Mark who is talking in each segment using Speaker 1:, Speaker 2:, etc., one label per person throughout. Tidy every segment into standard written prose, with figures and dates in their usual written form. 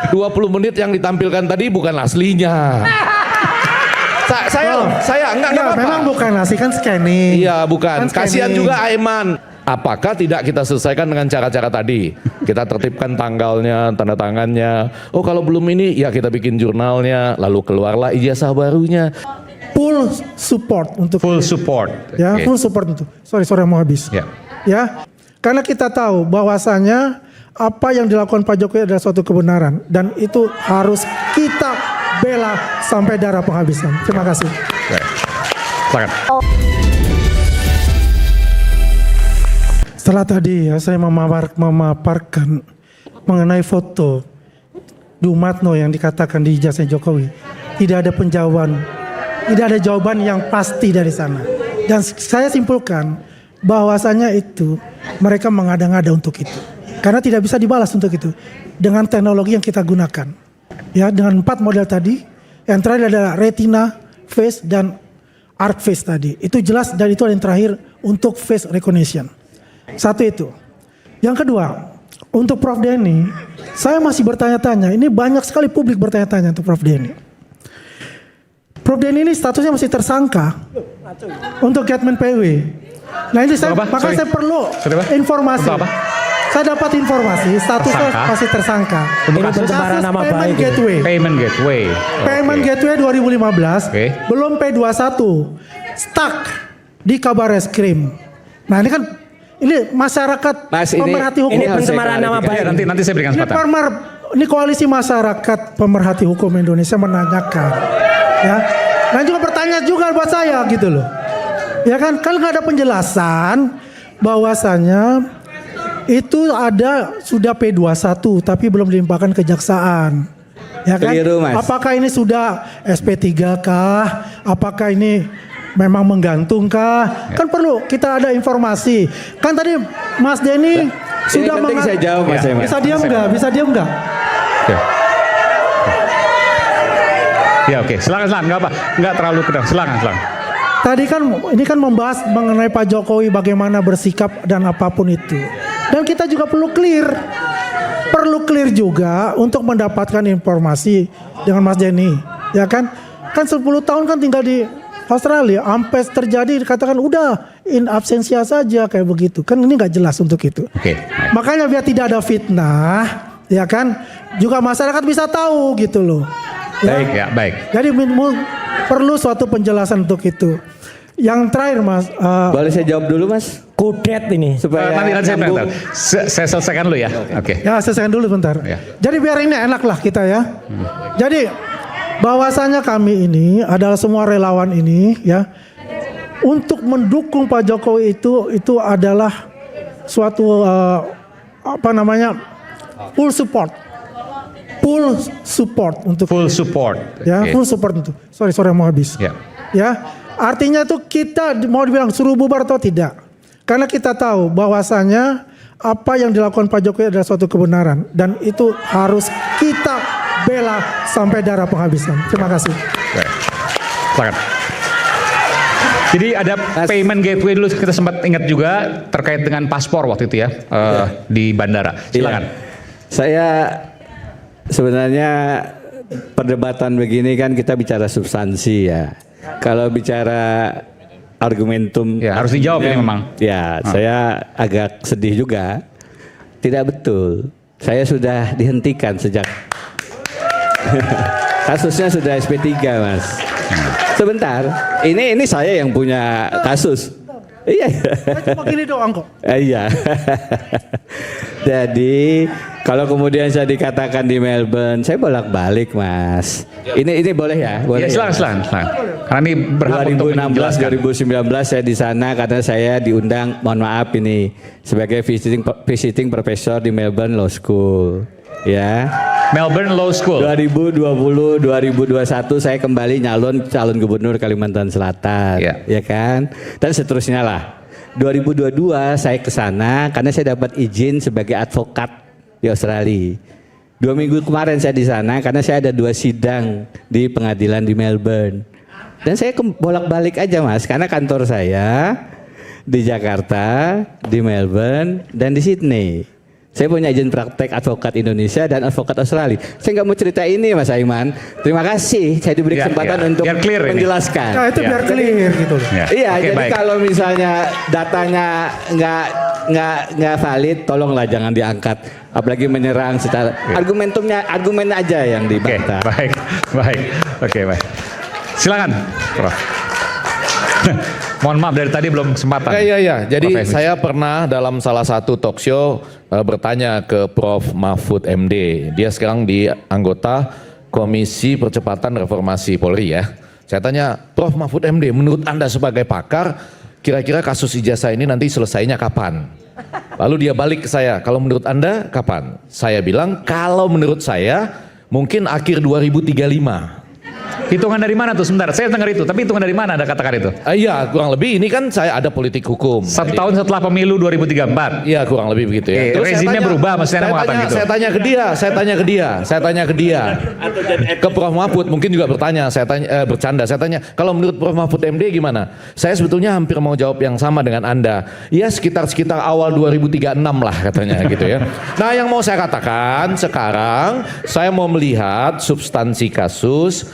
Speaker 1: 20 menit yang ditampilkan tadi bukan aslinya. Saya enggak apa-apa.
Speaker 2: Memang bukan asli, kan scanning.
Speaker 1: Iya, bukan.
Speaker 2: Kan
Speaker 1: Kasihan
Speaker 2: scanning.
Speaker 1: juga Aiman. Apakah tidak kita selesaikan dengan cara-cara tadi? Kita tertibkan tanggalnya, tanda tangannya. Oh, kalau belum ini, ya kita bikin jurnalnya. Lalu keluarlah ijazah barunya.
Speaker 2: Full support untuk
Speaker 3: Full support.
Speaker 2: ya,
Speaker 3: Oke.
Speaker 2: full support untuk. Sorry mau habis.
Speaker 3: Ya.
Speaker 2: Ya, karena kita tahu bahwasanya apa yang dilakukan Pak Jokowi adalah suatu kebenaran dan itu harus kita bela sampai darah penghabisan. Terima kasih.
Speaker 3: Baik. Silakan.
Speaker 2: Setelah tadi ya saya memaparkan mengenai foto Dumatno yang dikatakan di ijazah Jokowi, tidak ada penjawaban, tidak ada jawaban yang pasti dari sana. Dan saya simpulkan bahwasanya itu mereka mengada-ngada untuk itu, karena tidak bisa dibalas untuk itu dengan teknologi yang kita gunakan. Ya, dengan 4 model tadi, yang terakhir adalah retina, face dan arc face tadi. Itu jelas dan itu yang terakhir untuk face recognition. Satu itu. Yang kedua, untuk Prof Denny, saya masih bertanya-tanya. Ini banyak sekali publik bertanya-tanya untuk Prof Denny. Prof Denny ini statusnya masih tersangka untuk Getman PW. Nah ini saya,
Speaker 3: Apa?
Speaker 2: maka
Speaker 3: Sorry.
Speaker 2: saya perlu
Speaker 3: Sorry, Pak.
Speaker 2: informasi.
Speaker 3: Untuk apa?
Speaker 2: Saya dapat informasi statusnya
Speaker 3: Tersangka?
Speaker 2: masih tersangka.
Speaker 3: Untuk
Speaker 4: Ini
Speaker 3: kasus
Speaker 4: pencemaran nama
Speaker 2: Payment
Speaker 4: baik.
Speaker 2: Gateway.
Speaker 3: Payment gateway.
Speaker 2: Payment
Speaker 3: Oke.
Speaker 2: Gateway 2015
Speaker 3: Oke.
Speaker 2: belum P21 stuck di Kabareskrim. Nah ini kan masyarakat
Speaker 5: Mas, ini-
Speaker 2: pemerhati hukum.
Speaker 4: Ini
Speaker 5: harus saya
Speaker 4: pencemaran nama
Speaker 5: klarifikasi.
Speaker 4: baik.
Speaker 3: Ya, nanti saya berikan
Speaker 2: Ini
Speaker 3: kesempatan.
Speaker 2: ini koalisi masyarakat pemerhati hukum Indonesia menanyakan, ya, dan juga bertanya juga buat saya gitu loh, ya kan nggak ada penjelasan bahwasanya itu ada sudah P21 tapi belum dilimpahkan kejaksaan, ya kan?
Speaker 5: Keliru, Mas.
Speaker 2: Apakah ini sudah SP3 kah? Apakah ini memang menggantung kah? Kan perlu kita ada informasi. Kan tadi Mas Denny sudah
Speaker 5: penting saya jawab, Mas.
Speaker 3: Ya.
Speaker 2: bisa diam nggak? Bisa diam nggak?
Speaker 3: Ya. Ya, oke. Silakan. Enggak apa. Enggak terlalu kedap. Silakan.
Speaker 2: Tadi kan ini kan membahas mengenai Pak Jokowi bagaimana bersikap dan apapun itu. Dan kita juga perlu clear juga untuk mendapatkan informasi dengan Mas Denny, ya kan? Kan 10 tahun kan tinggal di Australia, sampai terjadi dikatakan udah in absensia saja kayak begitu. Kan ini nggak jelas untuk itu.
Speaker 3: Oke. Baik.
Speaker 2: Makanya biar tidak ada fitnah, ya kan? Juga masyarakat bisa tahu gitu loh.
Speaker 3: Baik, ya, baik.
Speaker 2: Jadi perlu suatu penjelasan untuk itu. Yang terakhir Mas,
Speaker 5: Boleh saya jawab dulu, Mas?
Speaker 4: Kudet ini.
Speaker 5: Supaya
Speaker 3: Nanti saya
Speaker 5: nyambung.
Speaker 3: bentar. Saya selesaikan dulu ya. Oke.
Speaker 2: ya selesaikan dulu bentar.
Speaker 3: Ya.
Speaker 2: Jadi biar ini enak lah kita ya. Jadi bahwasanya kami ini adalah semua relawan ini ya, untuk mendukung Pak Jokowi itu adalah suatu full support untuk
Speaker 3: Full support.
Speaker 2: ya,
Speaker 3: Oke.
Speaker 2: full support untuk. Sorry mau habis.
Speaker 3: Ya.
Speaker 2: Ya, artinya itu kita mau dibilang suruh bubar atau tidak. Karena kita tahu bahwasanya apa yang dilakukan Pak Jokowi adalah suatu kebenaran dan itu harus kita bela sampai darah penghabisan. Terima kasih.
Speaker 3: Baik. Silakan. Jadi ada payment gateway dulu kita sempat ingat juga terkait dengan paspor waktu itu ya, di bandara. Silakan.
Speaker 5: Iya. Saya sebenarnya perdebatan begini kan kita bicara substansi ya. Kalau bicara argumentum
Speaker 3: Ya, harus dijawab ini memang.
Speaker 5: Ya, saya agak sedih juga. Tidak betul. Saya sudah dihentikan sejak kasusnya sudah SP3, Mas. Sebentar. Ini saya yang punya kasus. Iya.
Speaker 2: Saya cuma gini doang kok.
Speaker 5: Iya. Jadi kalau kemudian saya dikatakan di Melbourne, saya bolak-balik, Mas. Ini boleh ya? Boleh.
Speaker 3: Ya, silakan. Karena ini berhak untuk
Speaker 5: 2016
Speaker 3: menjelaskan.
Speaker 5: 2019 saya di sana karena saya diundang, mohon maaf ini, sebagai visiting professor di Melbourne Law School. Ya.
Speaker 3: Melbourne Law School.
Speaker 5: 2020 2021 saya kembali calon gubernur Kalimantan Selatan,
Speaker 3: Ya.
Speaker 5: ya kan? Dan seterusnya lah. 2022 saya ke sana karena saya dapat izin sebagai advokat di Australia. 2 minggu kemarin saya di sana karena saya ada 2 sidang di pengadilan di Melbourne. Dan saya bolak-balik aja, Mas, karena kantor saya di Jakarta, di Melbourne, dan di Sydney. Saya punya izin praktek advokat Indonesia dan advokat Australia. Saya nggak mau cerita ini Mas Aiman. Terima kasih saya diberi
Speaker 3: Ya,
Speaker 5: kesempatan
Speaker 3: ya.
Speaker 5: untuk
Speaker 3: Biar clear ini.
Speaker 5: menjelaskan.
Speaker 2: Nah, itu
Speaker 3: Ya.
Speaker 2: biar clear gitu loh.
Speaker 3: Ya.
Speaker 5: Iya,
Speaker 3: Oke,
Speaker 5: jadi
Speaker 3: baik.
Speaker 5: kalau misalnya datanya nggak valid, tolonglah jangan diangkat. Apalagi menyerang secara argumen aja yang
Speaker 3: Oke,
Speaker 5: dibantah.
Speaker 3: baik, baik. Oke, baik. Silakan, Prof. Mohon maaf dari tadi belum kesempatan.
Speaker 1: Iya. Jadi
Speaker 3: Prof. Efik.
Speaker 1: saya pernah dalam salah satu talk show bertanya ke Prof. Mahfud MD. Dia sekarang di anggota Komisi Percepatan Reformasi Polri ya. Saya tanya, Prof. Mahfud MD, menurut Anda sebagai pakar, kira-kira kasus ijazah ini nanti selesainya kapan? Lalu dia balik ke saya, kalau menurut Anda kapan? Saya bilang, kalau menurut saya mungkin akhir 2035.
Speaker 3: Hitungan dari mana tuh? Sebentar, saya dengar itu. Tapi hitungan dari mana Anda katakan itu?
Speaker 1: Iya, kurang lebih ini kan saya ada politik hukum.
Speaker 3: 1 tahun setelah pemilu 2034.
Speaker 1: Iya, kurang lebih begitu ya.
Speaker 3: Oke,
Speaker 1: Terus saya
Speaker 3: rezimnya
Speaker 1: tanya-
Speaker 3: berubah, maksudnya Anda mengatakan gitu.
Speaker 1: Saya tanya ke dia. Ke Prof. Mahfud mungkin juga bertanya, bercanda. Saya tanya, kalau menurut Prof. Mahfud MD gimana? Saya sebetulnya hampir mau jawab yang sama dengan Anda. Ya sekitar awal 2036 lah katanya gitu ya. Nah, yang mau saya katakan sekarang, saya mau melihat substansi kasus,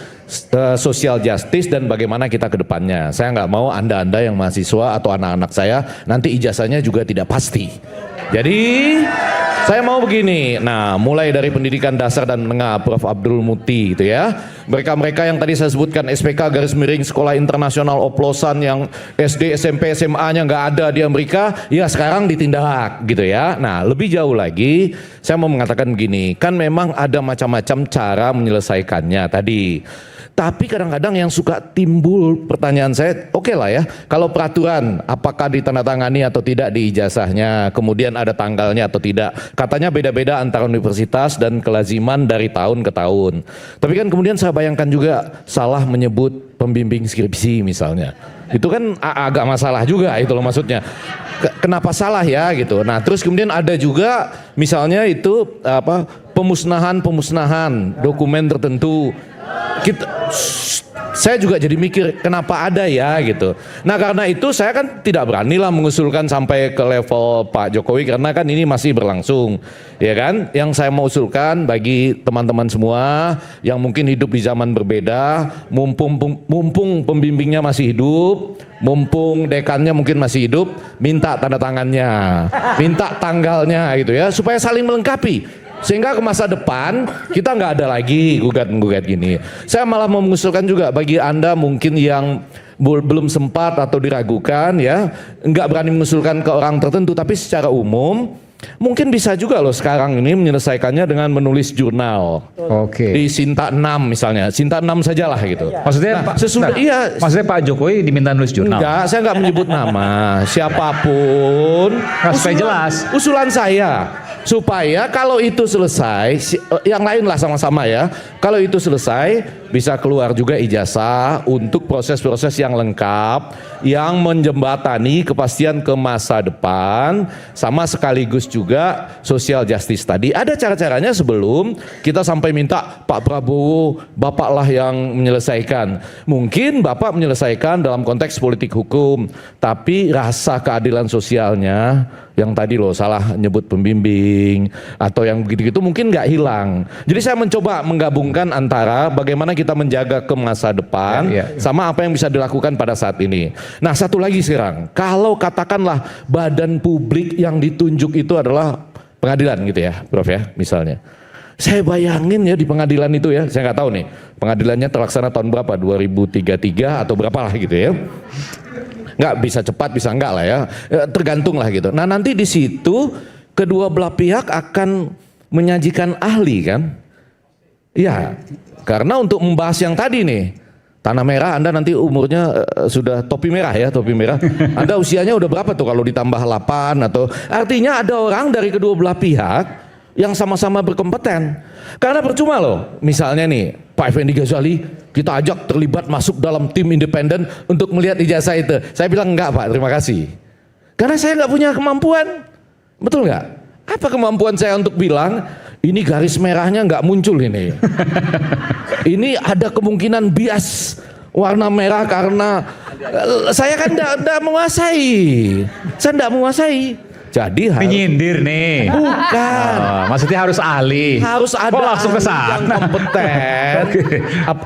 Speaker 1: social justice dan bagaimana kita ke depannya. Saya nggak mau Anda yang mahasiswa atau anak-anak saya nanti ijazahnya juga tidak pasti. Jadi saya mau begini. Nah, mulai dari pendidikan dasar dan menengah Prof. Abdul Muti gitu ya. Mereka-mereka yang tadi saya sebutkan SPK garis miring sekolah internasional oplosan yang SD, SMP, SMA-nya nggak ada di Amerika, ya sekarang ditindak gitu ya. Nah, lebih jauh lagi saya mau mengatakan begini, kan memang ada macam-macam cara menyelesaikannya tadi. Tapi kadang-kadang yang suka timbul pertanyaan saya, oke lah ya, kalau peraturan apakah ditandatangani atau tidak di ijazahnya, kemudian ada tanggalnya atau tidak. Katanya beda-beda antara universitas dan kelaziman dari tahun ke tahun. Tapi kan kemudian saya bayangkan juga salah menyebut pembimbing skripsi misalnya. Itu kan agak masalah juga itu loh maksudnya. Kenapa salah ya gitu. Nah, terus kemudian ada juga misalnya itu pemusnahan dokumen tertentu. Saya juga jadi mikir kenapa ada ya gitu. Nah, karena itu saya kan tidak beranilah mengusulkan sampai ke level Pak Jokowi karena kan ini masih berlangsung, ya kan? Yang saya mau usulkan bagi teman-teman semua yang mungkin hidup di zaman berbeda, mumpung pembimbingnya masih hidup, mumpung dekannya mungkin masih hidup, minta tanda tangannya, minta tanggalnya gitu ya, supaya saling melengkapi. Sehingga ke masa depan kita nggak ada lagi gugat-gugat gini. Saya malah mau mengusulkan juga bagi Anda mungkin yang belum sempat atau diragukan ya, nggak berani mengusulkan ke orang tertentu, tapi secara umum mungkin bisa juga loh sekarang ini menyelesaikannya dengan menulis jurnal.
Speaker 3: Oke.
Speaker 1: Di Sinta 6 misalnya, Sinta 6 sajalah gitu.
Speaker 3: Maksudnya maksudnya Pak Jokowi diminta nulis jurnal.
Speaker 1: Enggak, saya nggak menyebut nama siapapun.
Speaker 3: Supaya jelas.
Speaker 1: Usulan saya supaya kalau itu selesai, yang lain lah sama-sama ya. Kalau itu selesai, bisa keluar juga ijazah untuk proses-proses yang lengkap, yang menjembatani kepastian ke masa depan, sama sekaligus juga social justice tadi. Ada cara-caranya sebelum kita sampai minta Pak Prabowo, Bapaklah yang menyelesaikan. Mungkin Bapak menyelesaikan dalam konteks politik hukum, tapi rasa keadilan sosialnya, yang tadi loh salah nyebut pembimbing atau yang begitu-gitu mungkin nggak hilang. Jadi saya mencoba menggabungkan antara bagaimana kita menjaga ke masa depan sama apa yang bisa dilakukan pada saat ini. Nah, satu lagi sekarang, kalau katakanlah badan publik yang ditunjuk itu adalah pengadilan gitu ya, Prof ya, misalnya. Saya bayangin ya di pengadilan itu ya, saya nggak tahu nih pengadilannya terlaksana tahun berapa, 2033 atau berapa lah gitu ya. Nggak bisa cepat, bisa enggak lah ya, tergantung lah gitu. Nah, nanti di situ kedua belah pihak akan menyajikan ahli kan. Iya, karena untuk membahas yang tadi nih, tanah merah Anda nanti umurnya sudah topi merah ya, topi merah. Anda usianya udah berapa tuh kalau ditambah 8 atau artinya ada orang dari kedua belah pihak yang sama-sama berkompeten. Karena percuma loh, misalnya nih Pak Effendi Ghazali kita ajak terlibat masuk dalam tim independen untuk melihat ijazah itu. Saya bilang enggak Pak, terima kasih. Karena saya nggak punya kemampuan, betul nggak? Apa kemampuan saya untuk bilang ini garis merahnya nggak muncul ini. Ini ada kemungkinan bias warna merah karena saya kan enggak menguasai. Saya enggak menguasai. Jadi
Speaker 3: Ini nyindir nih.
Speaker 1: bukan.
Speaker 3: Oh, maksudnya harus ahli.
Speaker 1: Harus ada
Speaker 3: Oh, langsung ke
Speaker 1: ahli yang
Speaker 3: sana.
Speaker 1: kompeten.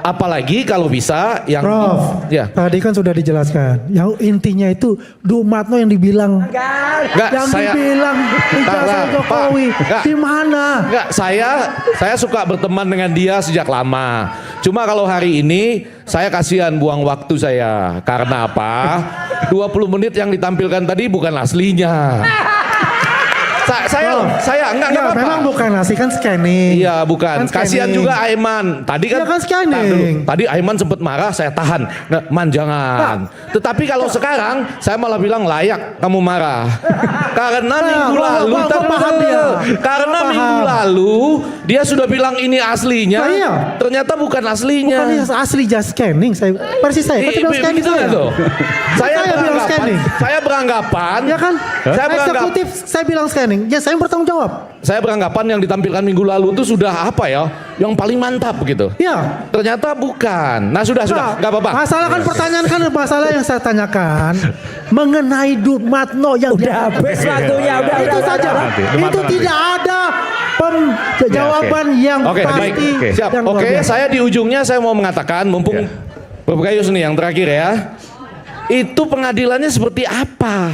Speaker 1: Apalagi kalau bisa yang
Speaker 2: Prof,
Speaker 1: ya.
Speaker 2: tadi kan sudah dijelaskan. Yang intinya itu Dumatno yang dibilang,
Speaker 1: Enggak,
Speaker 2: yang
Speaker 1: saya
Speaker 2: dibilang ijazah
Speaker 1: Pak,
Speaker 2: Jokowi
Speaker 1: enggak.
Speaker 2: di mana?
Speaker 1: enggak, saya suka berteman dengan dia sejak lama. Cuma kalau hari ini saya kasihan buang waktu saya. Karena apa? 20 menit yang ditampilkan tadi bukan aslinya. Saya enggak
Speaker 2: Ya,
Speaker 1: apa-apa.
Speaker 2: memang bukan nasi kan scanning.
Speaker 1: Iya bukan.
Speaker 2: Kan
Speaker 1: Kasihan
Speaker 2: scanning.
Speaker 1: juga Aiman. Tadi kan,
Speaker 2: Iya kan scanning.
Speaker 1: Tar dulu. Tadi Aiman sempat marah, saya tahan. Nah, Man jangan. Tetapi kalau sekarang saya malah bilang layak kamu marah. Karena minggu lalu, tar
Speaker 2: paham
Speaker 1: dulu.
Speaker 2: dia.
Speaker 1: Karena
Speaker 2: Gua
Speaker 1: minggu
Speaker 2: paham.
Speaker 1: lalu dia sudah bilang ini aslinya.
Speaker 2: Nah, iya.
Speaker 1: Ternyata bukan aslinya.
Speaker 2: Bukan yang asli just scanning. Saya persis saya. Kan bilang scanning
Speaker 1: Begitu
Speaker 2: saya.
Speaker 1: nggak tuh? Saya
Speaker 2: Saya bilang
Speaker 1: beranggapan,
Speaker 2: scanning.
Speaker 1: saya beranggapan,
Speaker 2: Ya kan?
Speaker 1: Saya beranggap,
Speaker 2: Eksekutif saya bilang scanning. Ya saya yang bertanggung jawab.
Speaker 1: saya beranggapan yang ditampilkan minggu lalu itu sudah apa ya? Yang paling mantap begitu.
Speaker 2: Ya.
Speaker 1: Ternyata bukan. Nah sudah, nggak apa-apa.
Speaker 2: Masalah kan pertanyaan kan masalah yang saya tanyakan mengenai Dumatno yang
Speaker 4: Udah habis waktunya, udah.
Speaker 2: itu saja.
Speaker 3: Nanti,
Speaker 2: Itu
Speaker 3: Dumatno nanti.
Speaker 2: tidak ada jawaban yang
Speaker 1: Oke,
Speaker 2: pasti.
Speaker 1: baik. Siap.
Speaker 2: yang luar
Speaker 1: Oke,
Speaker 2: biasa.
Speaker 1: saya di ujungnya saya mau mengatakan, mumpung Prof. Gayus nih yang terakhir ya. Itu pengadilannya seperti apa?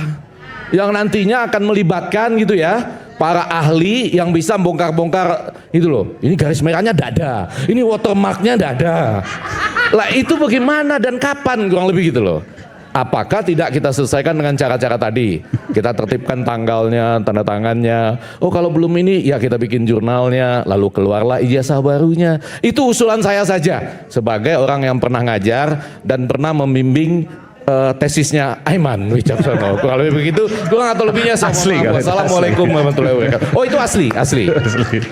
Speaker 1: Yang nantinya akan melibatkan gitu ya. Para ahli yang bisa bongkar-bongkar itu loh. Ini garis merahnya tidak ada. Ini watermarknya tidak ada. Lah itu bagaimana dan kapan kurang lebih gitu loh. Apakah tidak kita selesaikan dengan cara-cara tadi? Kita tertibkan tanggalnya, tanda tangannya. Oh kalau belum ini ya kita bikin jurnalnya, lalu keluarlah ijazah barunya. Itu usulan saya saja sebagai orang yang pernah ngajar dan pernah membimbing tesisnya Aiman Wicaksono. Kalau begitu kurang atau lebihnya saya mohon
Speaker 3: Asli
Speaker 1: maaf.
Speaker 3: kalau itu
Speaker 1: Wassalamualaikum warahmatullahi wabarakatuh. Oh itu asli.